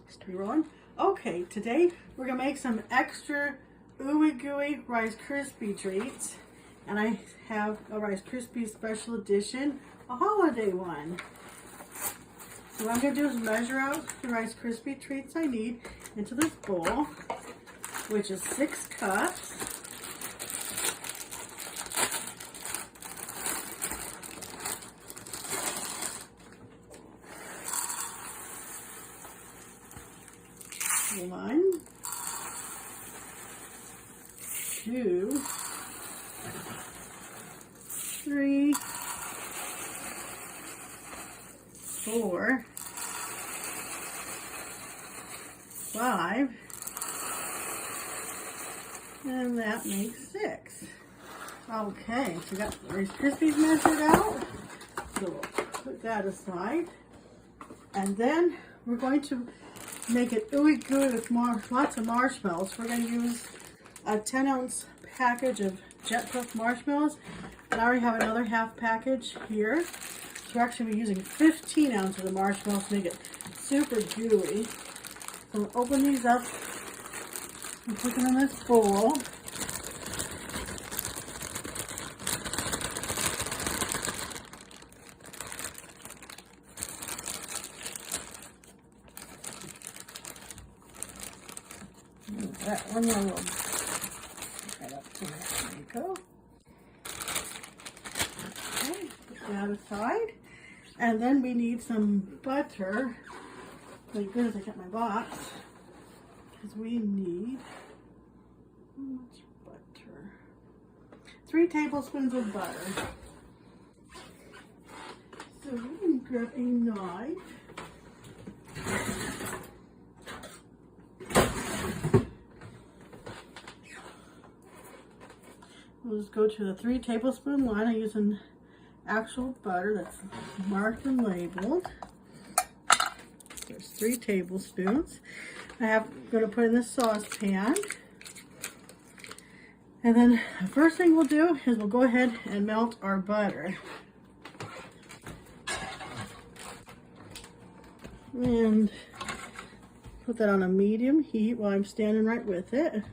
Stay rolling. Okay, today we're gonna make some extra Ooey Gooey Rice Krispy Treats, and I have a Rice Krispie Special Edition, a holiday one. So what I'm gonna do is measure out the Rice Krispie Treats I need into this bowl, which is 6 cups. One, 2, 3, 4, 5, and that makes 6. Okay, so we got the Rice Krispies measured out. So we'll put that aside. And then we're going to make it ooey gooey with lots of marshmallows. We're going to use a 10-ounce package of jet puff marshmallows, and I already have another half package here. So we're actually be using 15 ounces of marshmallows to make it super gooey. So we'll open these up and put them in this bowl. That one will right up to there. There you go. Okay, put that aside. And then we need some butter. Thank goodness I got my box. Because we need, how much butter? 3 tablespoons of butter. So we can grab a knife. We'll just go to the 3 tablespoon line. I'm using actual butter that's marked and labeled. There's 3 tablespoons. I'm going to put in this saucepan. And then the first thing we'll do is we'll go ahead and melt our butter. And put that on a medium heat while I'm standing right with it.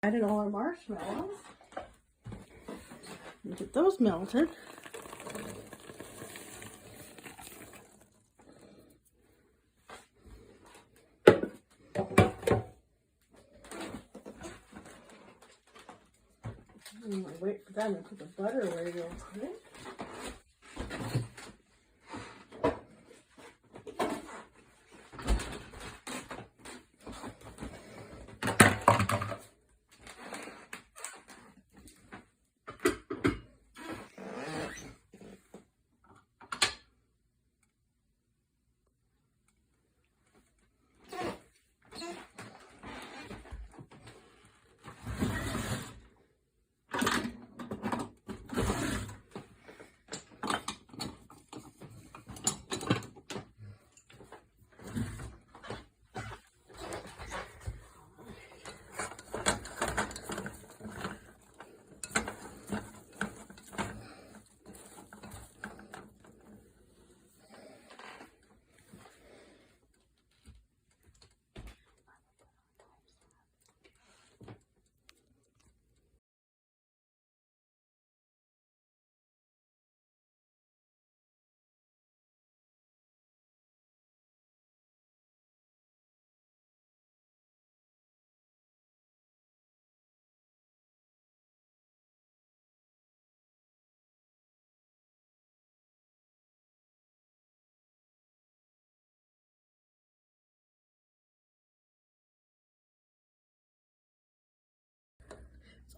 Added all our marshmallows. Get those melted. Wait for them to put the butter away real quick.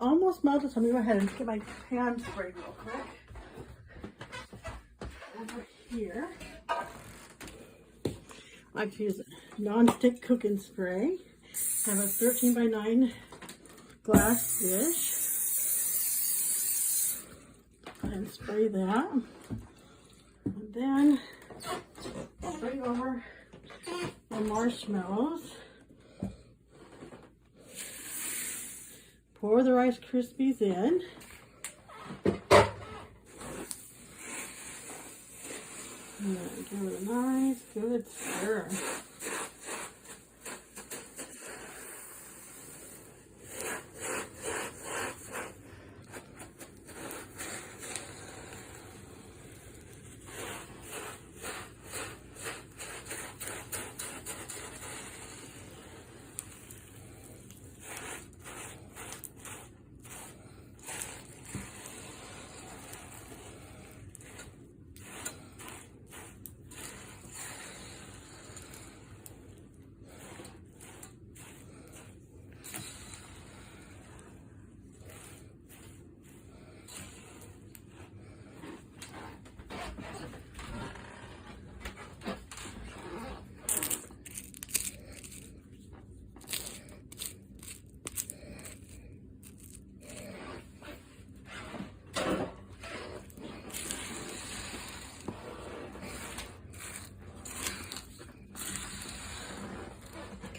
almost melted, so I'm going to go ahead and get my pan spray real quick. Over here. I like to use a non-stick cooking spray. I have a 13 by 9 glass dish. And spray that. And then I'll bring over the marshmallows. Pour the Rice Krispies in. And give it a nice, good stir.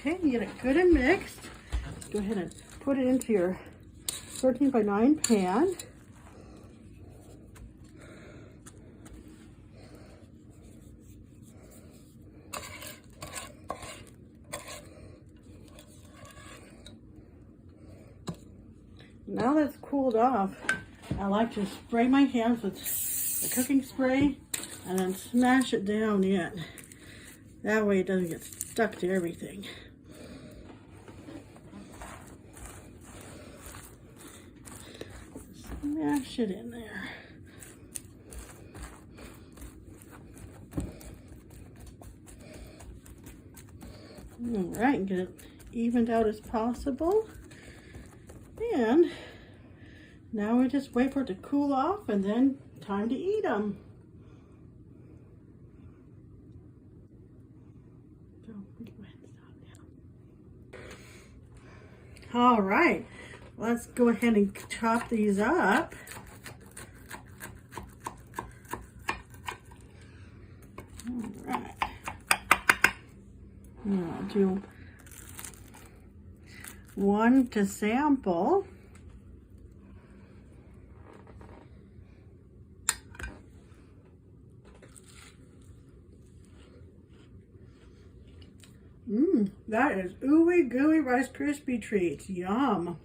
Okay, you get it good and mixed. Just go ahead and put it into your 13 by 9 pan. Now that it's cooled off, I like to spray my hands with the cooking spray and then smash it down in. That way it doesn't get stuck to everything. Smash it in there. All right, get it evened out as possible. And now we just wait for it to cool off and then time to eat them. All right, let's go ahead and chop these up. All right. I'll do one to sample. That is Ooey Gooey Rice Krispy Treats. Yum.